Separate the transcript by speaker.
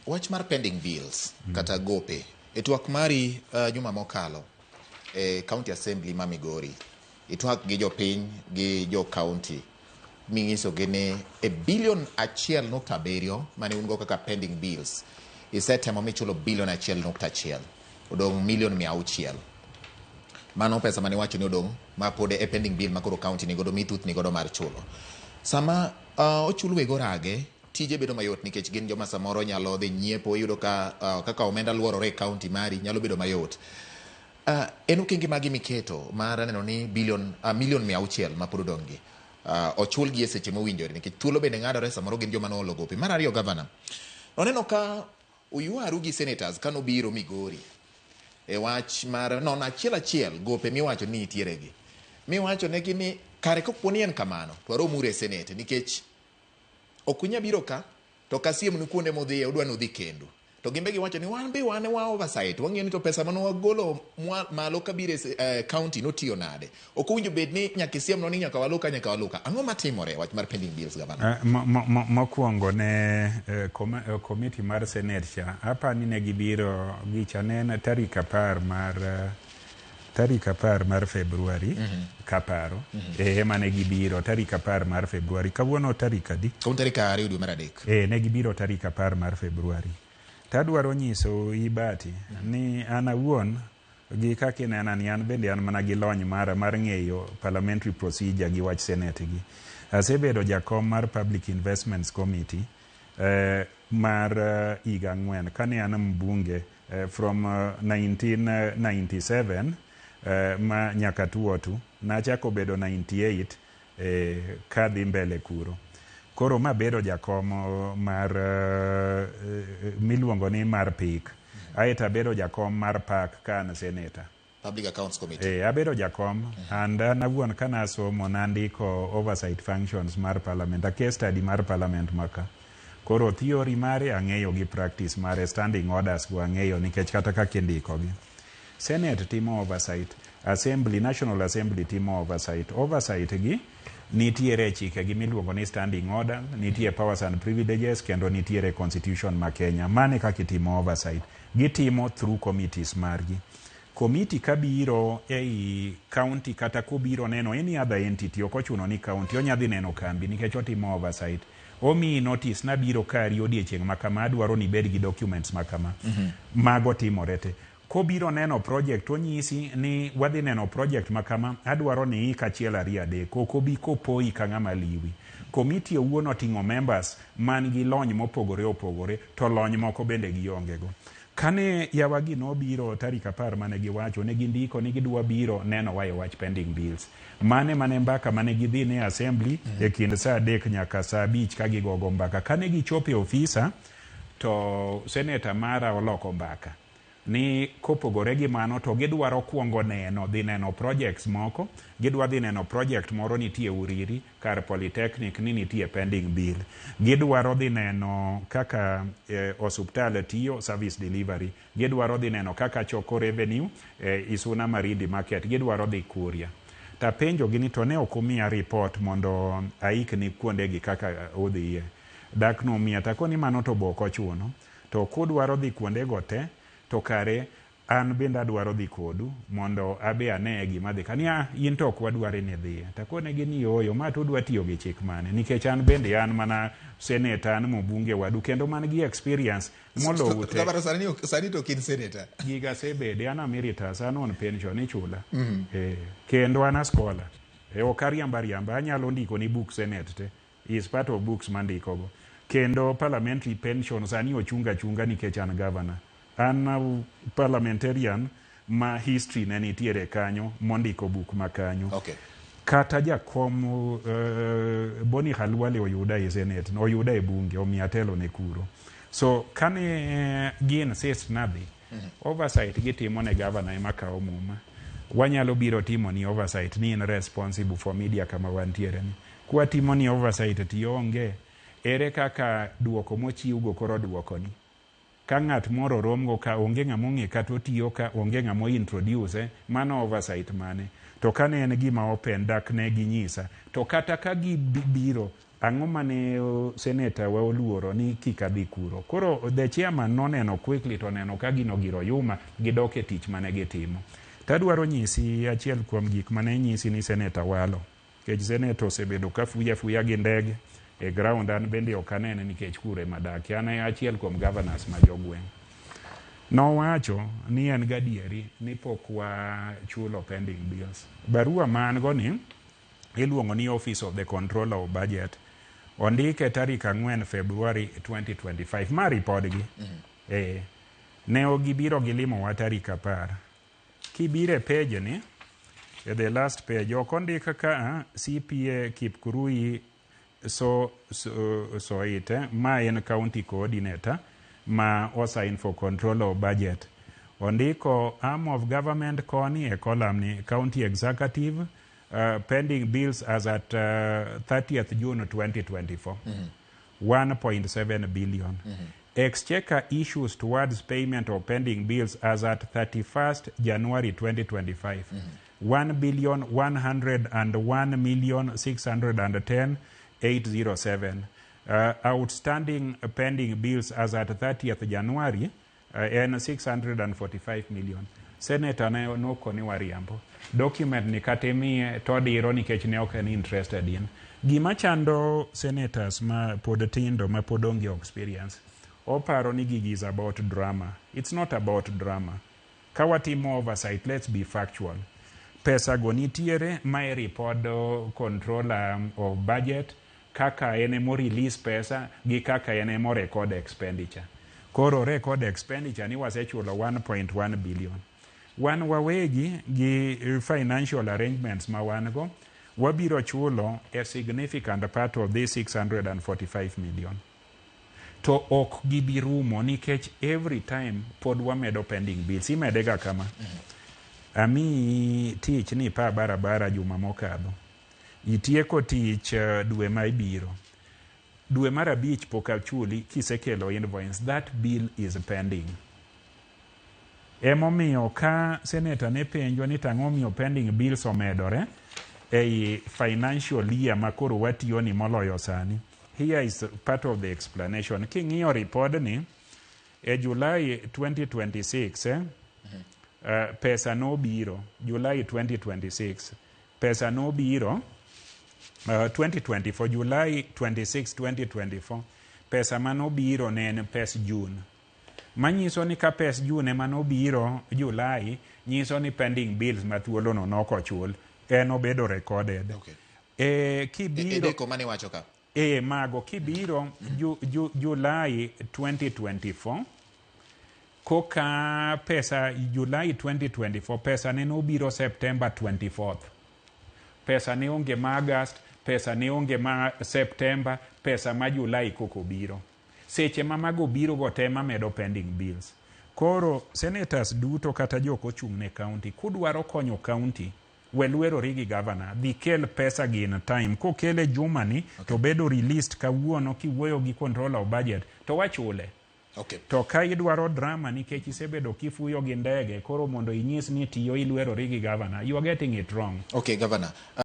Speaker 1: wach mar pending bills kata gope twak mari juma mokalo county assembly ma Migori itwak gi jopiny gi jo county mingiso gene bilion 1.7 mane ungo kaka pending bills isetemo michulo bilion 1.1 odong milion 600 mano pesa mane wacho ni odong ma pod e pending bill makoro county ni godo mitut ni godo mar chulo sama ochul wego rage tije bedo mayot nikech gin joma samoro nyalo dhi nyiepo yudo ka kaka omenda luorore county mari nyalo bedo mayot en okenge magi miketo mar neno ni milion 600 ma pod odong'gi ochul gi e seche mowinjore nikech thuolo bende ng'adore samoro gin joma noolo gope. Mar ariyo, gavana oneno ka uywaru gi senators kano biro Migori e wach mar non achiel gope miwacho ni nitiere gi miwacho ne gini kare koponi en kamano to aromure senate nikech okunya biro ka to kasiem ni kuonde modhiye udwa nodhi kendo to gimbe giwacho ni wan wa oversight wang'eyo ni to pesa mano wagolo malo kabire county notiyo nade ok owinjo bed ni nyaka siem no ni nyaka waluka ang'o matimore wach mar pending bills gavana?
Speaker 2: Mokwongo ne committee mar senate cha apani ne gibiro gichanen tarik 10 mar Februari kaparo ema ne gibiro tarik 10 mar Februari kawuono tarik adi
Speaker 1: tarik 2 dwe mar adek
Speaker 2: ne gibiro tarik 10 mar Februari tadwaro nyiso ibati ni an awuon gi kaka inena ni an bende an mana gi lony mar ng'eyo parliamentary procedure gi wach senate gi asebedo jakom mar public investments committee mar higa 4 kane an mbunge from 1997 ma nyaka tuotu nachako bedo 98 kadhi mbele kuro koro mabedo jakom mar miluongo ni mar PIK aeta bedo jakom mar PAC kan senator
Speaker 1: Public Accounts Committee
Speaker 2: abedo jakom and nawuon kana somo nandiko oversight functions mar parliament a case study mar parliament maka koro theory mare ang'eyo gi practice mare standing orders go ang'eyo nikech kata kaka indiko gi senate timo oversight national assembly timo oversight gi nitiere chike gi miluongo ni standing order nitie powers and privileges kendo nitiere constitution ma Kenya mane kaka itimo oversight gitimo through committees margi committee kabiro ei county kata kobiro neno any other entity ok ochuno ni county onyadhi neno kambi nikech otimo oversight omi notice nabiro kari odiechieng' makama adwaro ni bed gi documents makama mago timore te kobiro neno project onyisi ni wadhi neno project makama adwaro ni hii kachiel ariyo adek okobi kopoi ka ng'ama liwi committee owuon oting'o members man gi lony mopogore to lony moko bende giongego kane yawagi nobiro tarik 10 mane giwacho ne gindiko ni gidwa biro neno wa e wach pending bills mane mbaka mane gidhi ne assembly e kind saa 3 nyaka saa 5 ka gigogo mbaka kane gichope ofisa to senator mara oloko mbaka ni kopogore gi mano to gidwaro kuongo dhi neno projects moko gidwa dhi neno project moro nitie Uriri kar Polytechnic ni nitie pending bill gidwaro dhi neno kaka osuptal tiyo service delivery gidwaro dhi neno kaka choko revenue Isuna Marindi market gidwaro dhi Kuria ta penjo gini to ne okumia report mondo aikni kuonde gi kaka odhiye dakno mia takoni mano to boko chuno to kudwaro dhi kuonde gote to kare an bende adwaro dhi kodu mondo abe ane gima dhi kania in to ok wadware ni dhi takone gini yoyo ma to dwa tiyo gi chik mane nikech an bende an mana senator an mbunge wadu kendo man gi experience molo ute
Speaker 1: gavana sani to kin senator
Speaker 2: giga sebede ana emeritus an on pension ichula kendo ana scholar okariamba anyalo ndiko ni book senate te is part of books mandikogo kendo parliamentary pensions ani ochunga nikech an governor an parliamentarian ma history ne nitiere kanyo mondiko buk makanyo kata jakom Boni Khalwale oyuda e senate oyuda e bunge omiya telo ne kuro so kane gin sis nadhi oversight gitimo ne governor ema kawo muma wanyalo biro timo ni oversight ni in responsible for media kama wantiere ni kwa timo ni oversight tionge ere kaka duoko mochiw go koro duoko ni ka ng'at moro romgo ka onge ng'amo ng'e kata otiyo ka onge ng'amo introduce mano oversight mane to kane en gima open dak ne ginyisa to kata ka gibiro ang'o mane senator wa oluoro ni kik adhi kuro. Koro the chairman noneno quickly to neno ka gino giro yuma gidok e tich mane gitimo. Tadwaro nyisi achiel kuom gik mane nyisi ni senator walo. Kech senator osebedo ka fuya gi ndege e ground, an bende ok anene nikech kure madaki. An achiel kuom governors ma jogweng'. Nowacho ni en gadieri ni pok wachulo pending bills. Barua ma an go ni iluongo ni Office of the Controller of Budget. Ondike tarik 4 February 2025. Ma ripodgi. Ne gibiro gilimo wa tarik 10. Kibire page ni, the last page, okondik ka CPA Kipkurui Soite, ma en county coordinator, ma osign for control of budget. Ondiko arm of government koni e column ni county executive, pending bills as at 30th June 2024, 1.7 billion. Exchequer issues towards payment of pending bills as at 31st January 2025, 1,101,610,807. Outstanding pending bills as at 30th January and 645 million. Senator no koni wariambo. Document ni katemi todiro nikech ne ok en interested in. Gima chando senators ma pod tindo ma pod onge experience. Oparo ni gigi is about drama. It's not about drama. Kawatimo oversight, let's be factual. Pesa go nitiere ma report controller of budget, kaka ene mo release pesa, gi kaka ene mo record expenditure. Koro record expenditure ni wasechulo 1.1 billion. Wan wawegi gi financial arrangements ma wan go, wabiro chulo a significant part of this 645 million. To ok gibirumo nikech every time pod wamedo pending bills. Imedega kama. Ami tich ni pa barabara juma mokadho. Itieko tich dwe ma ibiro. Dwe mar abich pok achuli kisekelo invoice. That bill is pending. Emomiyo ka senator ne penjo ni tang'o miyo pending bills omedore ei financial year makoro watiyo ni moloyo sani. Here is part of the explanation. King'iyo report ni, July 2026, pesa no biro. July 2026, pesa no biro. 2024, July 26, 2024, pesa mano biro ne en pes June. Manyiso ni ka pes June mano biro July, nyiso ni pending bills mathuolo no noko chul. En obedo recorded.
Speaker 1: Okay.
Speaker 2: Kibiro...
Speaker 1: Edeko mane wacho ka?
Speaker 2: Mago kibiro July 2024, koka pesa July 2024, pesa ne no biro September 24th. Pesa ne onge ma August, pesa ne onge ma September, pesa ma July koko biro. Seche ma mago biro go tema medo pending bills. Koro senators duto kata joko chung ne county, kudwaro konyo county, welwero rigi governor, dhi kel pesa gi in time. Ko kele juma ni, okay, to bedo released kawuono kiwuoyo gi controller of budget, to wachule.
Speaker 1: Okay.
Speaker 2: To ka idwaro drama nikech isebedo kifuyo gi ndege, koro mondo inyis ni tiyo ilwero rigi governor, you are getting it wrong.
Speaker 1: Okay, governor.